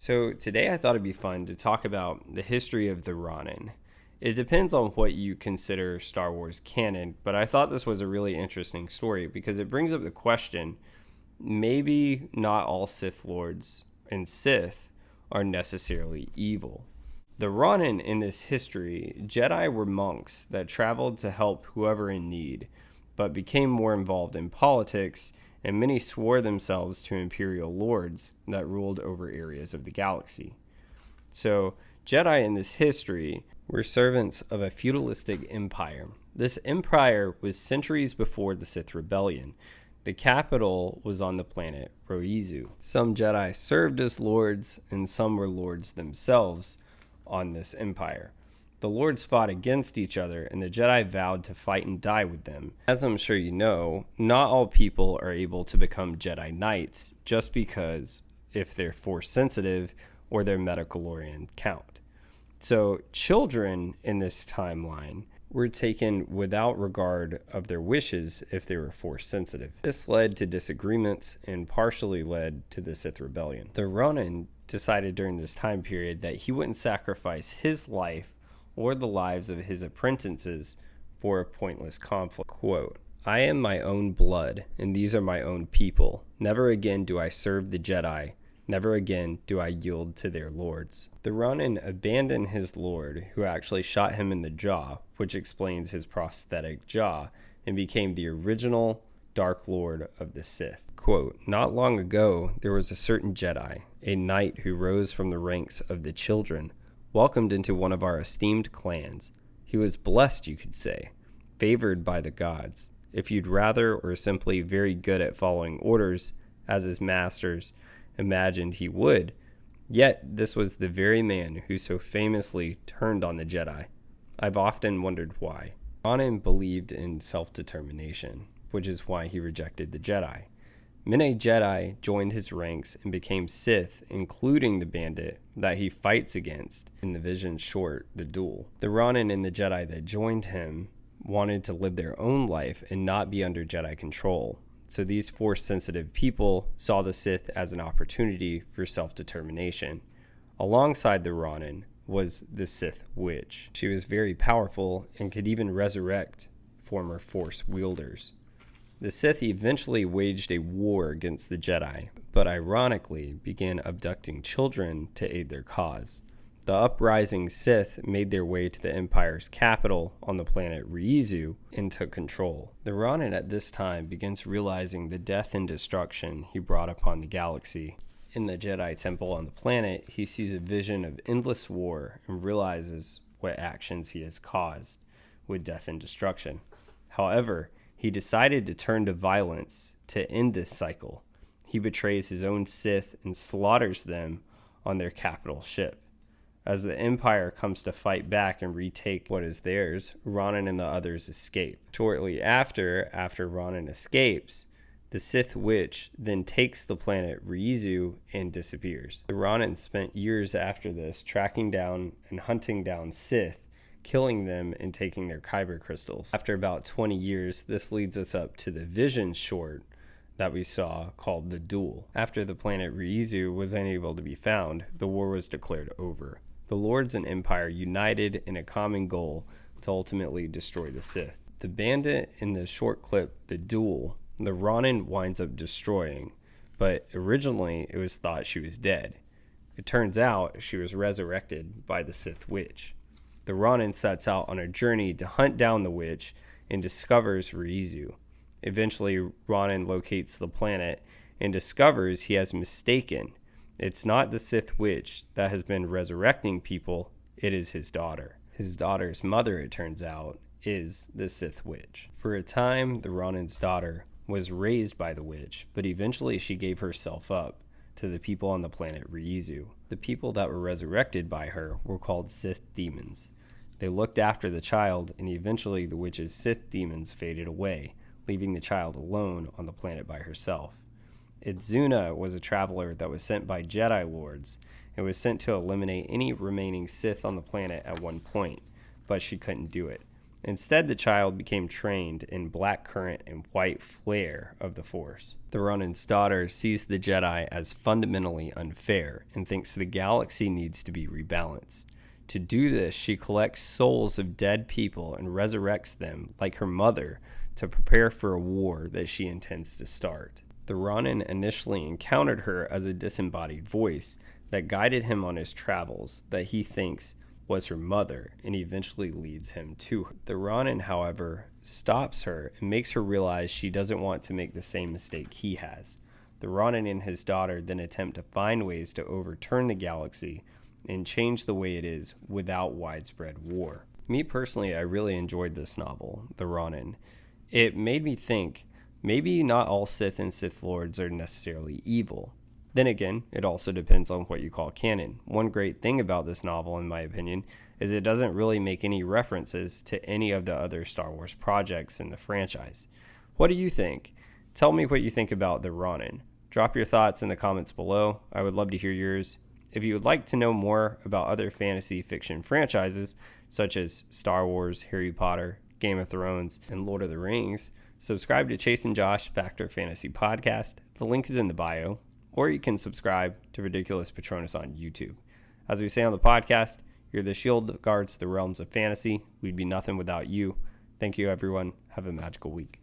So today I thought it'd be fun to talk about the history of the Ronin. It depends on what you consider Star Wars canon, but I thought this was a really interesting story because it brings up the question, maybe not all Sith Lords and Sith are necessarily evil. The Ronin in this history, Jedi were monks that traveled to help whoever in need, but became more involved in politics, and many swore themselves to imperial lords that ruled over areas of the galaxy. So, Jedi in this history were servants of a feudalistic empire. This empire was centuries before the Sith Rebellion. The capital was on the planet Roizu. Some Jedi served as lords, and some were lords themselves on this empire. The lords fought against each other, and the Jedi vowed to fight and die with them. As I'm sure you know, not all people are able to become Jedi Knights just because if they're Force sensitive or their metachlorian count. So children in this timeline were taken without regard of their wishes if they were Force sensitive. This led to disagreements and partially led to the Sith Rebellion. The Ronin decided during this time period that he wouldn't sacrifice his life or the lives of his apprentices for a pointless conflict. Quote, "I am my own blood, and these are my own people. Never again do I serve the Jedi. Never again do I yield to their lords." The Ronin abandoned his lord, who actually shot him in the jaw, which explains his prosthetic jaw, and became the original Dark Lord of the Sith. Quote, "Not long ago, there was a certain Jedi, a knight who rose from the ranks of the children, welcomed into one of our esteemed clans. He was blessed, you could say, favored by the gods. If you'd rather, or simply very good at following orders, as his masters imagined he would, yet this was the very man who so famously turned on the Jedi. I've often wondered why." Ronin believed in self-determination, which is why he rejected the Jedi. Many Jedi joined his ranks and became Sith, including the bandit that he fights against in the Vision short, The Duel. The Ronin and the Jedi that joined him wanted to live their own life and not be under Jedi control. So these Force-sensitive people saw the Sith as an opportunity for self-determination. Alongside the Ronin was the Sith Witch. She was very powerful and could even resurrect former Force wielders. The Sith eventually waged a war against the Jedi, but ironically began abducting children to aid their cause. The uprising Sith made their way to the Empire's capital on the planet Ryuzu and took control. The Ronin at this time begins realizing the death and destruction he brought upon the galaxy. In the Jedi Temple on the planet, he sees a vision of endless war and realizes what actions he has caused with death and destruction. However, he decided to turn to violence to end this cycle. He betrays his own Sith and slaughters them on their capital ship. As the Empire comes to fight back and retake what is theirs, Ronin and the others escape. Shortly after Ronin escapes, the Sith Witch then takes the planet Ryuzu and disappears. The Ronin spent years after this tracking down and hunting down Sith, killing them and taking their kyber crystals. After about 20 years, this leads us up to the Vision short that we saw called The Duel. After the planet Ryuzu was unable to be found, the war was declared over. The Lords and Empire united in a common goal to ultimately destroy the Sith. The bandit in the short clip, The Duel, the Ronin winds up destroying, but originally it was thought she was dead. It turns out she was resurrected by the Sith Witch. The Ronin sets out on a journey to hunt down the witch and discovers Ryuzu. Eventually, Ronin locates the planet and discovers he has mistaken. It's not the Sith Witch that has been resurrecting people, it is his daughter. His daughter's mother, it turns out, is the Sith Witch. For a time, the Ronin's daughter was raised by the witch, but eventually she gave herself up to the people on the planet Ryuzu. The people that were resurrected by her were called Sith demons. They looked after the child, and eventually the witch's Sith demons faded away, leaving the child alone on the planet by herself. Idzuna was a traveler that was sent by Jedi Lords and was sent to eliminate any remaining Sith on the planet at one point, but she couldn't do it. Instead, the child became trained in black current and white flare of the Force. The Ronin's daughter sees the Jedi as fundamentally unfair and thinks the galaxy needs to be rebalanced. To do this, she collects souls of dead people and resurrects them, like her mother, to prepare for a war that she intends to start. The Ronin initially encountered her as a disembodied voice that guided him on his travels that he thinks was her mother, and eventually leads him to her. The Ronin, however, stops her and makes her realize she doesn't want to make the same mistake he has. The Ronin and his daughter then attempt to find ways to overturn the galaxy and change the way it is without widespread war. Me personally, I really enjoyed this novel, The Ronin. It made me think, maybe not all Sith and Sith Lords are necessarily evil. Then again, it also depends on what you call canon. One great thing about this novel, in my opinion, is it doesn't really make any references to any of the other Star Wars projects in the franchise. What do you think? Tell me what you think about The Ronin. Drop your thoughts in the comments below. I would love to hear yours. If you would like to know more about other fantasy fiction franchises, such as Star Wars, Harry Potter, Game of Thrones, and Lord of the Rings, subscribe to Chase and Josh Factor Fantasy Podcast. The link is in the bio. Or you can subscribe to Ridiculous Patronus on YouTube. As we say on the podcast, you're the shield that guards the realms of fantasy. We'd be nothing without you. Thank you, everyone. Have a magical week.